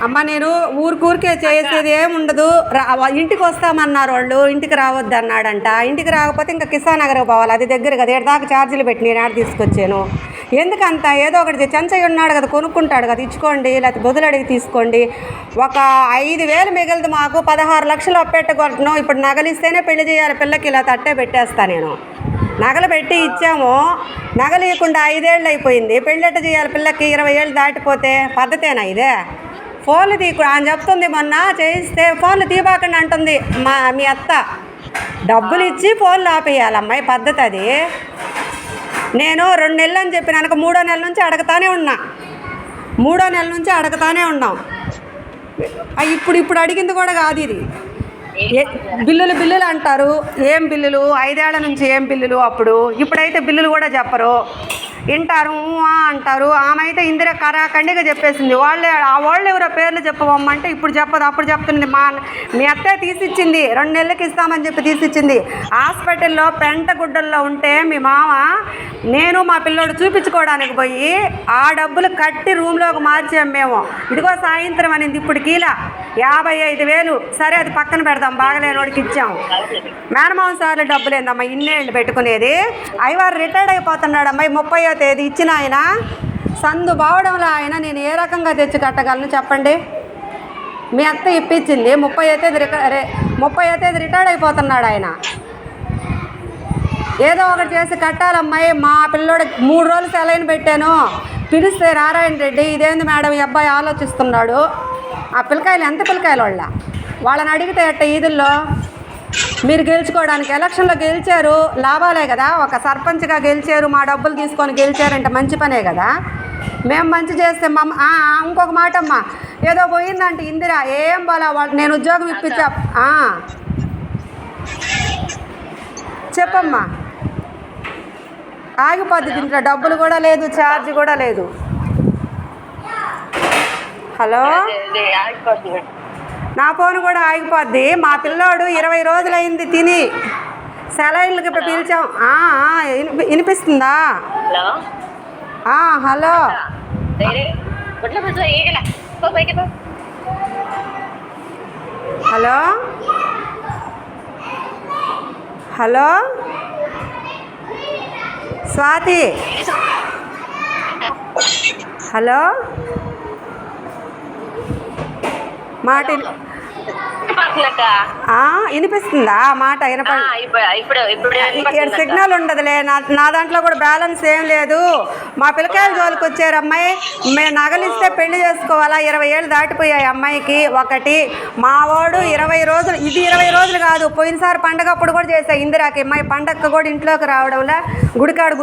అమ్మ నేను ఊరికే చేసేది ఏముండదు. ఇంటికి వస్తామన్నారు వాళ్ళు, ఇంటికి రావద్దు అన్నాడంట. ఇంటికి రాకపోతే ఇంకా కిసాన్ నగర్కి పోవాలి, అది దగ్గర కదా. దాకా ఛార్జీలు పెట్టి నేను ఆడ తీసుకొచ్చాను. ఎందుకంత ఏదో ఒకటి చెంచయ్య ఉన్నాడు కదా, కొనుక్కుంటాడు కదా, ఇచ్చుకోండి లేకపోతే బదులు అడిగి తీసుకోండి. ఒక 5,000 మిగిలింది మాకు, 16 లక్షలు అప్పెట్టుకుంటున్నాం. ఇప్పుడు నగలిస్తేనే పెళ్లి చేయాలి పిల్లకి, ఇలా తట్టే పెట్టేస్తా నేను. నగలు పెట్టి ఇచ్చాము, నగలు ఇవ్వకుండా 5 ఏళ్ళు అయిపోయింది. పెళ్ళెట్ట చేయాలి పిల్లకి? 20 ఏళ్ళు దాటిపోతే పద్ధతేనా ఇదే? ఫోన్లు ఆయన చెప్తుంది, మొన్న చేయిస్తే ఫోన్లు తీబాకండి అంటుంది మీ అత్త. డబ్బులు ఇచ్చి ఫోన్లు ఆపేయాలమ్మాయి, పద్ధతి అది. నేను 2 నెలలు అని చెప్పినాక 3వ నెల నుంచి అడగతానే ఉన్నా, 3వ నెల నుంచి అడగతానే ఉన్నాం. ఇప్పుడు అడిగింది కూడా కాదు ఇది. బిల్లులు అంటారు. ఏం బిల్లులు? 5 ఏళ్ల నుంచి ఏం బిల్లులు అప్పుడు? ఇప్పుడైతే బిల్లులు కూడా చెప్పరు, వింటారు అంటారు. ఆమె అయితే ఇందిరా కరాఖండిగా చెప్పేసింది. వాళ్ళు ఎవరో పేర్లు చెప్పవమ్మంటే ఇప్పుడు చెప్పదు, అప్పుడు చెప్తుంది. మీ అత్తే తీసిచ్చింది, 2 నెలలకి ఇస్తామని చెప్పి తీసిచ్చింది. హాస్పిటల్లో పెంటగుడ్డల్లో ఉంటే మీ మామ, నేను మా పిల్లోడు చూపించుకోవడానికి పోయి ఆ డబ్బులు కట్టి రూమ్లోకి మార్చాము మేము. ఇదిగో సాయంత్రం అనింది, ఇప్పుడు కీలా 55,000. సరే అది పక్కన పెడదాం, బాగలేనోడికి ఇచ్చాము. మేనమామ సార్లు డబ్బులు ఏందమ్మా ఇన్నేళ్ళు పెట్టుకునేది? అయ్యవారు రిటైర్డ్ అయిపోతున్నాడు అమ్మాయి, 30వ తేదీ ఇచ్చిన ఆయన. సందు బావడంలో ఆయన నేను ఏ రకంగా తెచ్చి కట్టగలను చెప్పండి? మీ అత్త ఇప్పించింది, 30వ తేదీ రిటైర్డ్ అయిపోతున్నాడు ఆయన. ఏదో ఒకటి చేసి కట్టాలమ్మాయి. మా పిల్లోడికి 3 రోజులు సెలైన్ పెట్టాను, పిలిస్తే నారాయణ రెడ్డి ఇదేంది మేడం ఈ అబ్బాయి ఆలోచిస్తున్నాడు. ఆ పిల్లకాయలు ఎంత పిల్లకాయలు వాళ్ళని అడిగితే ఎట్ట ఈదుల్లో? మీరు గెలుచుకోవడానికి ఎలక్షన్లో గెలిచారు, లాభాలే కదా. ఒక సర్పంచ్గా గెలిచారు, మా డబ్బులు తీసుకొని గెలిచారంటే మంచి పనే కదా. మేము మంచి చేస్తే ఇంకొక మాట అమ్మ, ఏదో పోయిందంటే ఇందిరా, ఏం బాలా నేను ఉద్యోగం ఇప్పించా. చెప్పమ్మా, ఆగిపోద్ది దీంట్లో, డబ్బులు కూడా లేదు, ఛార్జ్ కూడా లేదు. హలో, నా ఫోన్ కూడా ఆగిపోద్ది. మా పిల్లోడు 20 రోజులైంది తిని, సెలైన్లకి పిలిచాం. వినిపిస్తుందా? Hello, hello, hello Swathi, hello, మాట వినిపిస్తుందా? మాట సిగ్నల్ ఉండదులే, నా దాంట్లో కూడా బ్యాలెన్స్ ఏం లేదు. మా పిల్లకాయల జోలికి వచ్చారు అమ్మాయి, మేము నగలిస్తే పెళ్లి చేసుకోవాలా, 20 ఏళ్ళు దాటిపోయాయి అమ్మాయికి. ఒకటి మా వాడు 20 రోజులు, ఇది 20 రోజులు కాదు, పోయినసారి పండగ అప్పుడు కూడా చేశాయి ఇందిరాకి. అమ్మాయి పండగ కూడా ఇంట్లోకి రావడంలా గుడికాడు